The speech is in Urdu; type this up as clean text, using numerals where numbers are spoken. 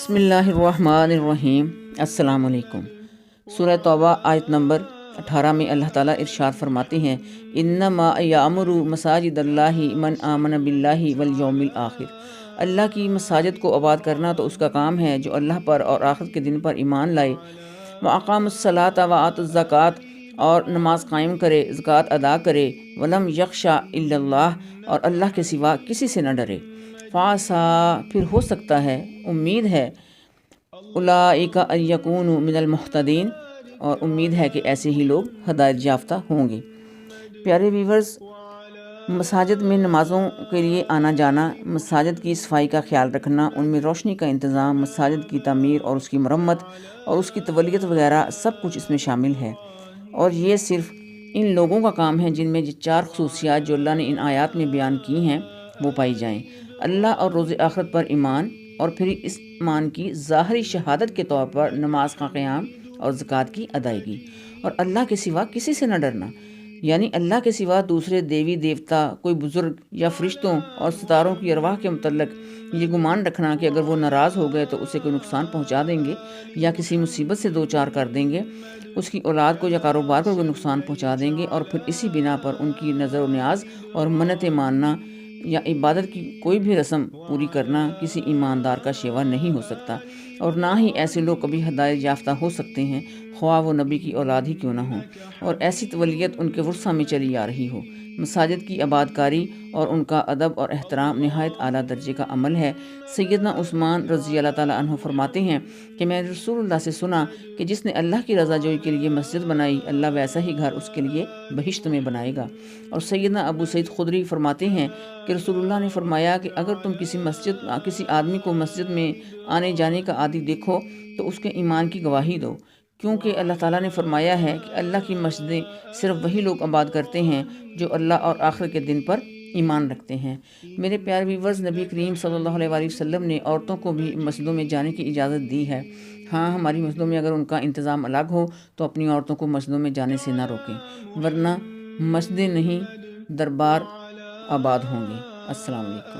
بسم اللہ الرحمن الرحیم۔ السلام علیکم۔ سورہ توبہ آیت نمبر 18 میں اللہ تعالیٰ ارشاد فرماتے ہیں، انما یعمر مساجد اللہ من آمن باللہ والیوم الآخر۔ اللہ کی مساجد کو آباد کرنا تو اس کا کام ہے جو اللہ پر اور آخرت کے دن پر ایمان لائے، وَأَقَامُ الصَّلَاةَ وَآتَى الزَّكَاةَ، اور نماز قائم کرے، زکوٰۃ ادا کرے، وَلَمْ يَخْشَ إِلَّا اللَّهَ، اور اللہ کے سوا کسی سے نہ ڈرے، فَعَسَىٰ، پھر ہو سکتا ہے، امید ہے، اولئک ان یکونوا من المہتدین، اور امید ہے کہ ایسے ہی لوگ ہدایت یافتہ ہوں گے۔ پیارے ویورز، مساجد میں نمازوں کے لیے آنا جانا، مساجد کی صفائی کا خیال رکھنا، ان میں روشنی کا انتظام، مساجد کی تعمیر اور اس کی مرمت اور اس کی تولیت وغیرہ سب کچھ اس میں شامل ہے، اور یہ صرف ان لوگوں کا کام ہے جن میں یہ 4 خصوصیات جو اللہ نے ان آیات میں بیان کی ہیں وہ پائی جائیں: اللہ اور روز آخرت پر ایمان، اور پھر اس ایمان کی ظاہری شہادت کے طور پر نماز کا قیام اور زکوٰۃ کی ادائیگی، اور اللہ کے سوا کسی سے نہ ڈرنا، یعنی اللہ کے سوا دوسرے دیوی دیوتا، کوئی بزرگ یا فرشتوں اور ستاروں کی ارواح کے متعلق یہ گمان رکھنا کہ اگر وہ ناراض ہو گئے تو اسے کوئی نقصان پہنچا دیں گے یا کسی مصیبت سے دوچار کر دیں گے، اس کی اولاد کو یا کاروبار کو کوئی نقصان پہنچا دیں گے، اور پھر اسی بنا پر ان کی نظر و نیاز اور منتیں ماننا یا عبادت کی کوئی بھی رسم پوری کرنا کسی ایماندار کا شیوا نہیں ہو سکتا، اور نہ ہی ایسے لوگ کبھی ہدایت یافتہ ہو سکتے ہیں، خواہ وہ نبی کی اولاد ہی کیوں نہ ہوں، اور ایسی تولیت ان کے ورثہ میں چلی آ رہی ہو۔ مساجد کی آباد کاری اور ان کا ادب اور احترام نہایت اعلیٰ درجے کا عمل ہے۔ سیدنا عثمان رضی اللہ تعالیٰ عنہ فرماتے ہیں کہ میں نے رسول اللہ سے سنا کہ جس نے اللہ کی رضا جوئی کے لیے مسجد بنائی، اللہ ویسا ہی گھر اس کے لیے بہشت میں بنائے گا۔ اور سیدنا ابو سعید خدری فرماتے ہیں کہ رسول اللہ نے فرمایا کہ اگر تم کسی آدمی کو مسجد میں آنے جانے کا عادی دیکھو تو اس کے ایمان کی گواہی دو، کیونکہ اللہ تعالیٰ نے فرمایا ہے کہ اللہ کی مسجدیں صرف وہی لوگ آباد کرتے ہیں جو اللہ اور آخر کے دن پر ایمان رکھتے ہیں۔ میرے پیارے ویورز، نبی کریم صلی اللہ علیہ وآلہ وسلم نے عورتوں کو بھی مسجدوں میں جانے کی اجازت دی ہے۔ ہاں، ہماری مسجدوں میں اگر ان کا انتظام الگ ہو تو اپنی عورتوں کو مسجدوں میں جانے سے نہ روکیں، ورنہ مسجدیں نہیں دربار آباد ہوں گے۔ السلام علیکم۔